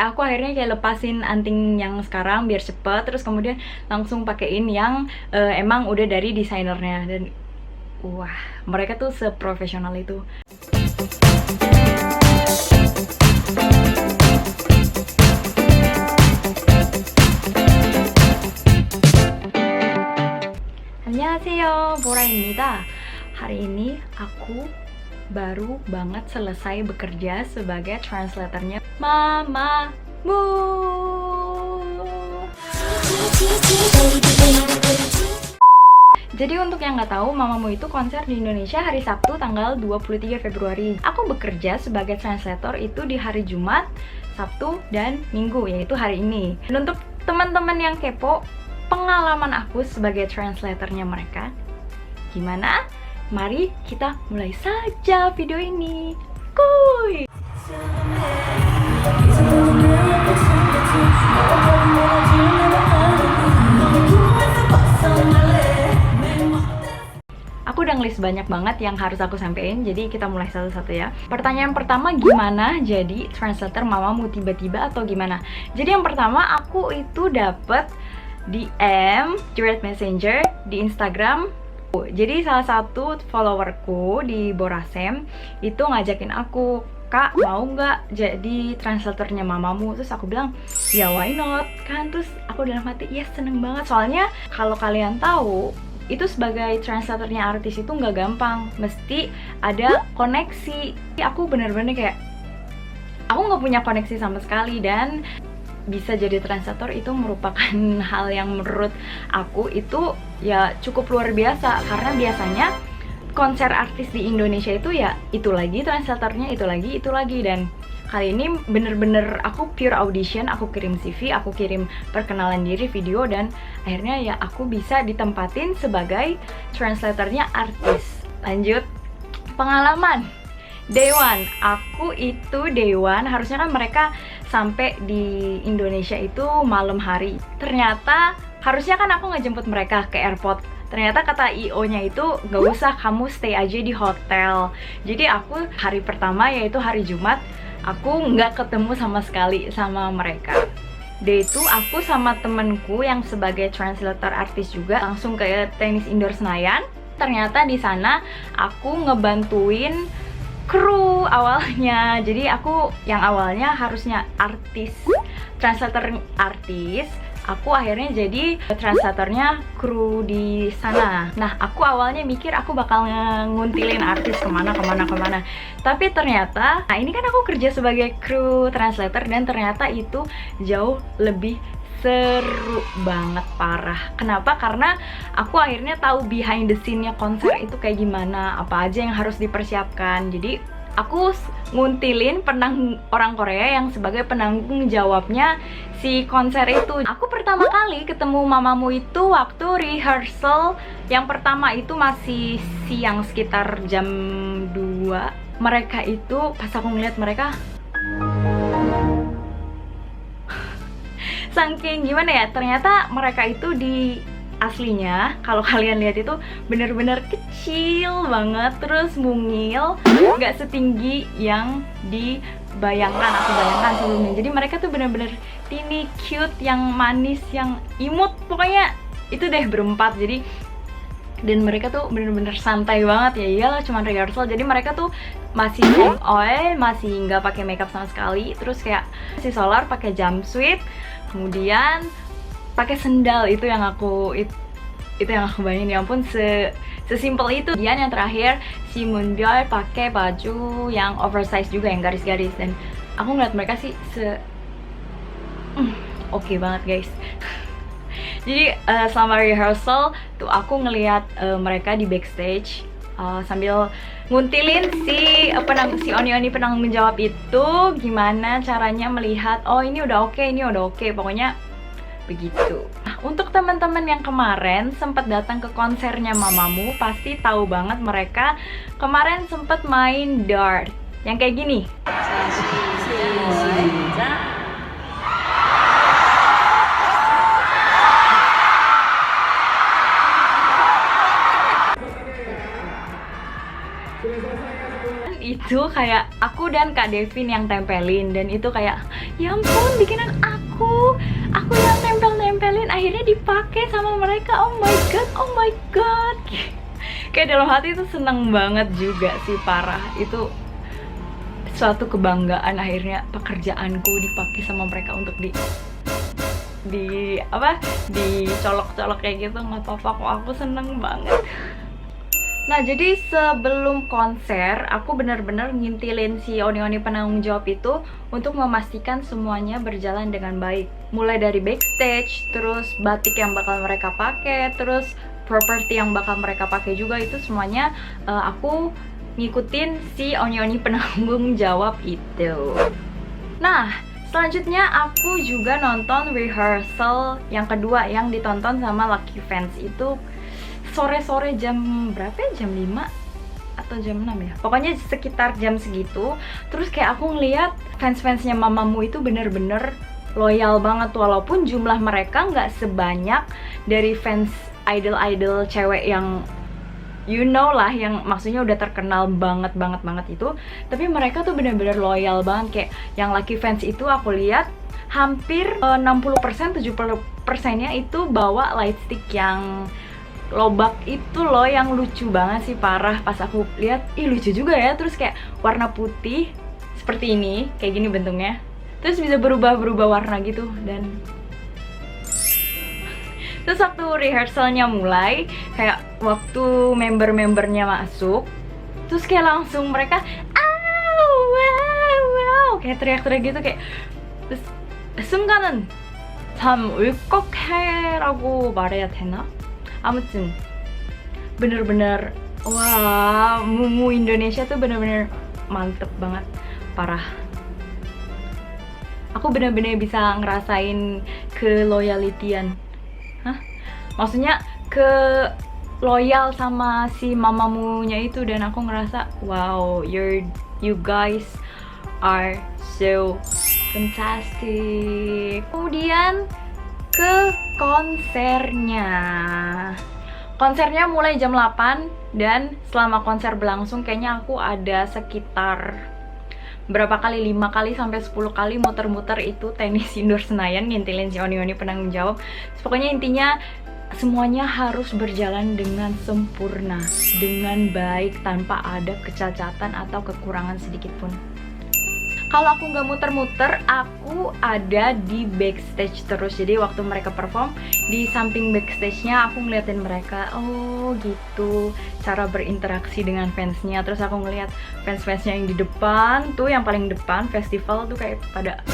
aku akhirnya kayak lepasin anting yang sekarang biar cepet, terus kemudian langsung pakein yang emang udah dari desainernya. Dan wah, mereka tuh seprofesional itu. Annyeonghaseyo, Bora입니다. Hari ini aku baru banget selesai bekerja sebagai translatornya Mamamoo. Jadi untuk yang nggak tahu, Mamamoo itu konser di Indonesia hari Sabtu tanggal 23 Februari. Aku bekerja sebagai translator itu di hari Jumat, Sabtu, dan Minggu, yaitu hari ini. Dan untuk teman-teman yang kepo pengalaman aku sebagai translatornya mereka gimana? Mari kita mulai saja video ini. Kuy! Aku udah ngelis banyak banget yang harus aku sampein, jadi kita mulai satu-satu ya. Pertanyaan pertama, gimana jadi translator Mamamoo tiba-tiba atau gimana? Jadi yang pertama, aku itu dapet DM direct messenger di Instagram. Jadi salah satu followerku di Borasem itu ngajakin aku, "Kak, mau nggak jadi translatornya Mamamoo?" Terus aku bilang, "Ya why not?" Kan, terus aku dalam hati, "Yes, seneng banget." Soalnya kalau kalian tahu, itu sebagai translatornya artis itu nggak gampang, mesti ada koneksi. Aku bener-bener kayak, aku nggak punya koneksi sama sekali, dan bisa jadi translator itu merupakan hal yang menurut aku itu ya cukup luar biasa. Karena biasanya konser artis di Indonesia itu ya itu lagi translatornya, itu lagi, dan kali ini bener-bener aku pure audition. Aku kirim CV, aku kirim perkenalan diri, video, dan akhirnya ya aku bisa ditempatin sebagai translatornya artis. Lanjut, pengalaman Day one, aku itu Day one, harusnya kan mereka sampai di Indonesia itu malam hari. Ternyata harusnya kan aku ngejemput mereka ke airport. Ternyata kata IO-nya itu gak usah, kamu stay aja di hotel. Jadi aku hari pertama, yaitu hari Jumat, aku nggak ketemu sama sekali sama mereka. Day itu aku sama temenku yang sebagai translator artis juga langsung ke tenis indoor Senayan. Ternyata di sana aku ngebantuin kru awalnya. Jadi aku yang awalnya harusnya artis, translator artis, aku akhirnya jadi translatornya kru di sana. Nah, aku awalnya mikir aku bakal nguntilin artis kemana. Tapi ternyata, nah ini kan aku kerja sebagai kru translator, dan ternyata itu jauh lebih seru banget, parah. Kenapa? Karena aku akhirnya tahu behind the scene-nya konser itu kayak gimana, apa aja yang harus dipersiapkan. Jadi aku nguntilin orang Korea yang sebagai penanggung jawabnya si konser itu. Aku pertama kali ketemu Mamamoo itu waktu rehearsal. Yang pertama itu masih siang, sekitar jam 2. Mereka itu, pas aku ngeliat mereka, saking gimana ya, ternyata mereka itu di aslinya, kalau kalian lihat itu bener-bener kecil banget, terus mungil, nggak setinggi yang dibayangkan, aku bayangkan sebelumnya. Jadi mereka tuh bener-bener teeny, cute, yang manis, yang imut, pokoknya itu deh berempat. Jadi, dan mereka tuh bener-bener santai banget, ya iyalah cuma rehearsal. Jadi mereka tuh masih oil, masih nggak pakai makeup sama sekali, terus kayak si solar pakai jumpsuit, kemudian pakai sendal. Itu yang aku bayangin, ya ampun, sesimpel itu. Dan yang terakhir si Moonbyul pakai baju yang oversize juga, yang garis-garis, dan aku ngeliat mereka sih oke banget guys. Jadi selama rehearsal tuh aku ngeliat mereka di backstage sambil nguntilin si Oni penanggung jawab itu gimana caranya melihat, oh ini udah oke, pokoknya begitu. Nah, untuk teman-teman yang kemarin sempat datang ke konsernya Mamamoo, pasti tahu banget mereka kemarin sempat main dart yang kayak gini. Itu itu kayak aku dan Kak Devin yang tempelin, dan itu kayak ya ampun bikinan aku yang tempelin akhirnya dipakai sama mereka. Oh my god. Kayak dalam hati itu seneng banget juga sih, parah. Itu suatu kebanggaan, akhirnya pekerjaanku dipakai sama mereka untuk dicolok-colok kayak gitu. Nggak apa-apa kok, aku seneng banget. Nah, jadi sebelum konser, aku benar-benar ngintilin si Oni-Oni penanggung jawab itu untuk memastikan semuanya berjalan dengan baik. Mulai dari backstage, terus batik yang bakal mereka pakai, terus properti yang bakal mereka pakai juga, itu semuanya aku ngikutin si Oni-Oni penanggung jawab itu. Nah, selanjutnya aku juga nonton rehearsal yang kedua yang ditonton sama Lucky Fans. Itu sore-sore jam berapa ya? Jam 5 atau jam 6 ya? Pokoknya sekitar jam segitu. Terus kayak aku ngeliat fans-fansnya Mamamoo itu bener-bener loyal banget, walaupun jumlah mereka nggak sebanyak dari fans idol-idol cewek yang you know lah, yang maksudnya udah terkenal banget itu. Tapi mereka tuh bener-bener loyal banget. Kayak yang Lucky Fans itu aku lihat hampir 60%, 70%-nya itu bawa lightstick yang lobak itu loh, yang lucu banget sih, parah. Pas aku lihat, ih lucu juga ya. Terus kayak warna putih seperti ini, kayak gini bentuknya, terus bisa berubah-berubah warna gitu. Dan terus waktu rehearsalnya mulai, kayak waktu member-membernya masuk, terus kayak langsung mereka wow, kayak teriak-teriak gitu, kayak terus 순간은 참 울컥해라고 말해야 되나? 아무튼 bener-bener wah, Mumu Indonesia tuh bener-bener mantep banget, parah. Aku bener-bener bisa ngerasain keloyalitian. Maksudnya ke loyal sama si Mamamoo-nya itu, dan aku ngerasa wow, you guys are so fantastic. Kemudian ke konsernya. Konsernya mulai jam 8 dan selama konser berlangsung kayaknya aku ada sekitar berapa kali, 5 kali sampai 10 kali muter-muter itu tenis indoor Senayan ngintilin si Oni-Oni penanggung jawab. Pokoknya intinya semuanya harus berjalan dengan sempurna, dengan baik, tanpa ada kecacatan atau kekurangan sedikit pun. Kalau aku nggak muter-muter, aku ada di backstage terus. Jadi waktu mereka perform, di samping backstage-nya aku ngeliatin mereka. Oh gitu, cara berinteraksi dengan fansnya. Terus aku ngeliat fans-fansnya yang di depan tuh, yang paling depan festival tuh kayak pada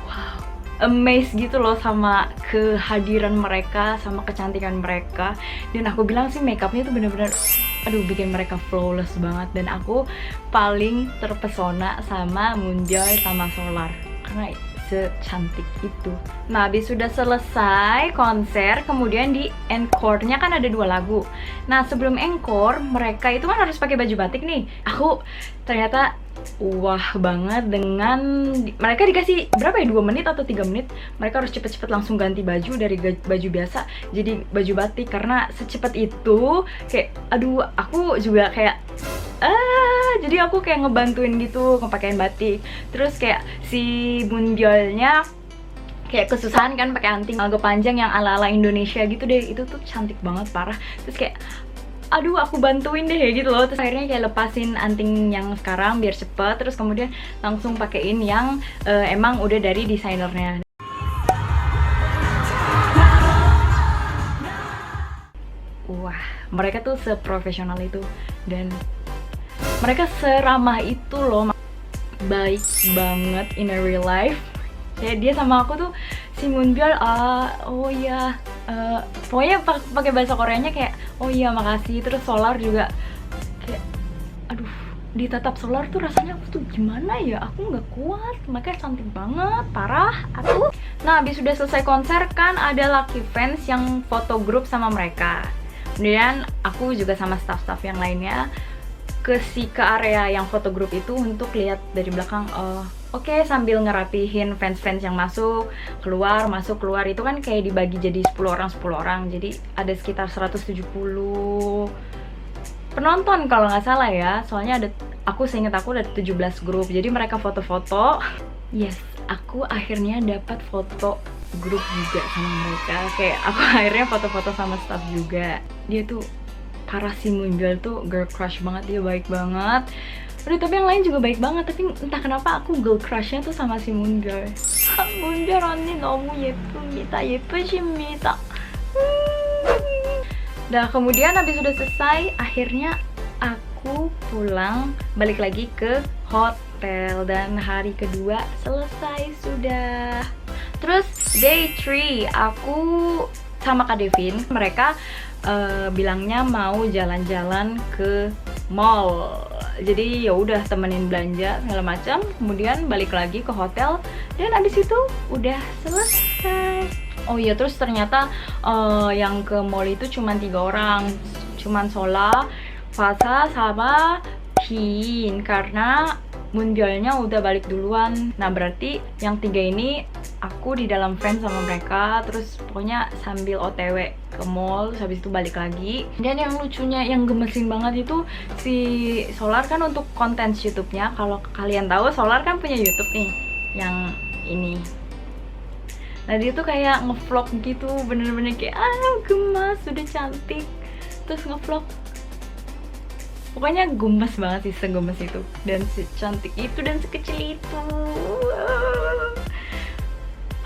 wow, amazed gitu loh sama kehadiran mereka, sama kecantikan mereka. Dan aku bilang sih makeupnya tuh bener-bener aduh, bikin mereka flawless banget. Dan aku paling terpesona sama Moonbyul sama Solar karena secantik itu. Nah, habis sudah selesai konser, kemudian di encore-nya kan ada 2 lagu. Nah, sebelum encore, mereka itu kan harus pakai baju batik nih. Aku ternyata wah banget dengan mereka dikasih berapa ya, 2 menit atau 3 menit. Mereka harus cepet-cepet langsung ganti baju dari baju biasa jadi baju batik, karena secepat itu. Kayak aduh, aku juga kayak jadi aku kayak ngebantuin gitu ngepakein batik. Terus kayak si Moonbyulnya kayak kesusahan kan pakai anting agak panjang yang ala-ala Indonesia gitu deh. Itu tuh cantik banget, parah. Terus kayak aduh, aku bantuin deh gitu loh. Terus akhirnya kayak lepasin anting yang sekarang biar cepet, terus kemudian langsung pakein yang emang udah dari desainernya. Wah, mereka tuh seprofesional itu, dan mereka seramah itu loh. Baik banget in a real life. Kayak dia sama aku tuh, si Moonbyul oh iya, pokoknya pakai bahasa Koreanya kayak oh iya makasih. Terus Solar juga kayak aduh, ditatap Solar tuh rasanya aku tuh gimana ya, aku nggak kuat, makanya cantik banget, parah aku. Nah, habis sudah selesai konser kan ada Lucky Fans yang foto grup sama mereka. Kemudian aku juga sama staff-staff yang lainnya ke area yang foto grup itu untuk lihat dari belakang. Oke, sambil ngerapihin fans-fans yang masuk, keluar, masuk, keluar. Itu kan kayak dibagi jadi 10 orang. Jadi ada sekitar 170 penonton kalau nggak salah ya. Soalnya Aku seingat aku ada 17 grup, jadi mereka foto-foto. Yes, aku akhirnya dapat foto grup juga sama mereka. Kayak aku akhirnya foto-foto sama staff juga. Dia tuh parah sih, Moonbyul tuh girl crush banget, dia baik banget. Udah, tapi yang lain juga baik banget, tapi entah kenapa aku girl crushnya tuh sama si Moonbyul. Moonbyul 언니 너무 예쁩니다. 예쁘십니다. Nah, kemudian habis sudah selesai, akhirnya aku pulang, balik lagi ke hotel, dan hari kedua selesai sudah. Terus day 3 aku sama Kak Devin, mereka bilangnya mau jalan-jalan ke mall. Jadi ya udah temenin belanja segala macam, kemudian balik lagi ke hotel, dan abis itu udah selesai. Oh iya, terus ternyata yang ke mall itu cuma 3 orang, cuman Sola, Fasa, sama Hin, karena Moonbyulnya udah balik duluan. Nah berarti yang 3 ini aku di dalam van sama mereka, terus pokoknya sambil OTW ke mall, terus habis itu balik lagi. Dan yang lucunya, yang gemesin banget itu si Solar kan untuk konten YouTube-nya. Kalau kalian tahu, Solar kan punya YouTube nih, yang ini. Nah dia tuh kayak ngevlog gitu, bener-bener kayak gemas, udah cantik, terus ngevlog. Pokoknya gemes banget sih, segemes itu, dan secantik itu, dan sekecil itu.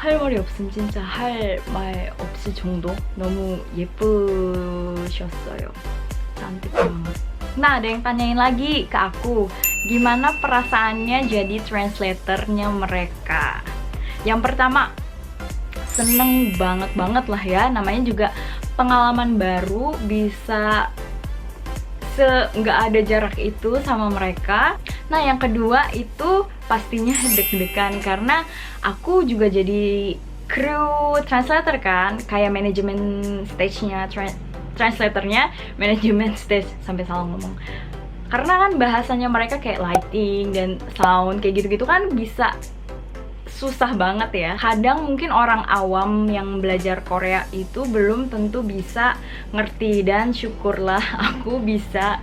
할 말이 없음, 진짜 할 말 없을 정도. 너무 예쁘셨어요. cantik banget. Nah, ada yang tanyain lagi ke aku, gimana perasaannya jadi translatornya mereka. Yang pertama, seneng banget lah ya, namanya juga pengalaman baru, bisa nggak ada jarak itu sama mereka. Nah yang kedua itu pastinya deg-degan, karena aku juga jadi kru translator kan, kayak manajemen stage-nya, translatornya manajemen stage, sampai salah ngomong. Karena kan bahasanya mereka kayak lighting dan sound kayak gitu-gitu kan bisa susah banget ya. Kadang mungkin orang awam yang belajar Korea itu belum tentu bisa ngerti, dan syukurlah aku bisa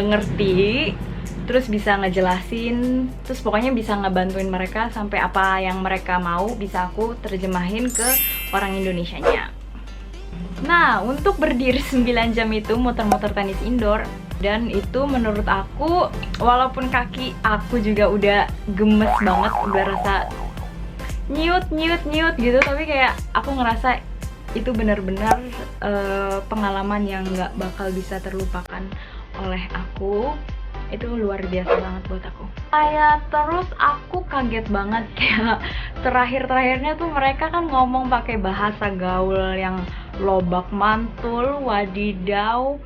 ngerti, terus bisa ngejelasin, terus pokoknya bisa ngebantuin mereka sampai apa yang mereka mau bisa aku terjemahin ke orang Indonesianya. Nah, untuk berdiri 9 jam itu muter-muter tenis indoor, dan itu menurut aku, walaupun kaki aku juga udah gemes banget, udah rasa nyut gitu, tapi kayak aku ngerasa itu benar-benar pengalaman yang nggak bakal bisa terlupakan oleh aku. Itu luar biasa banget buat aku. Kayak terus aku kaget banget, kayak terakhirnya tuh mereka kan ngomong pakai bahasa gaul yang lobak mantul, wadidaw,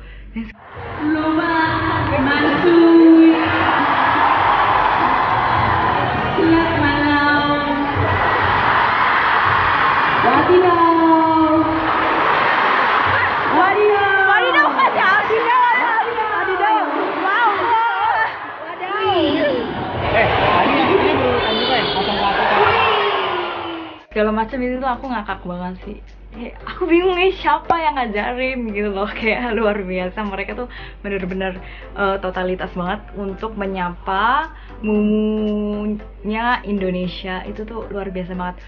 lobak mantul, siap malam, wadidaw, wadidaw aja, wadidaw, wow, segala macam itu tuh aku ngakak banget sih. Aku bingung nih siapa yang ngajarin gitu loh, kayak luar biasa. Mereka tuh bener-bener totalitas banget untuk menyapa mumunya Indonesia, itu tuh luar biasa banget.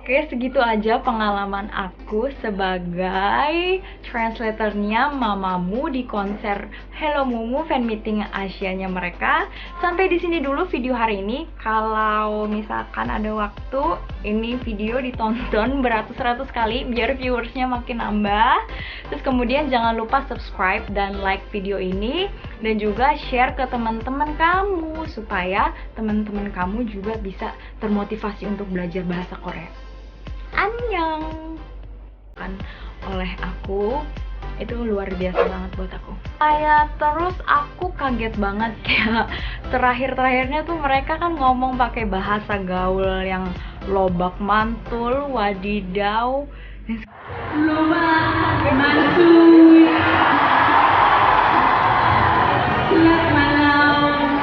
Oke, segitu aja pengalaman aku sebagai translatornya Mamamoo di konser Hello Mumu fan meeting Asianya mereka. Sampai di sini dulu video hari ini. Kalau misalkan ada waktu, ini video ditonton beratus-ratus kali biar viewersnya makin nambah. Terus kemudian jangan lupa subscribe dan like video ini, dan juga share ke teman-teman kamu supaya teman-teman kamu juga bisa termotivasi untuk belajar bahasa Korea. Annyeong kan oleh aku itu luar biasa banget buat aku. Terus aku kaget banget kayak terakhirnya tuh mereka kan ngomong pakai bahasa gaul yang lobak mantul, wadidaw, lobak mantul, selamat malam,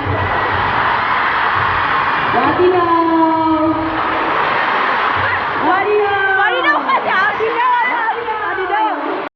wadidaw.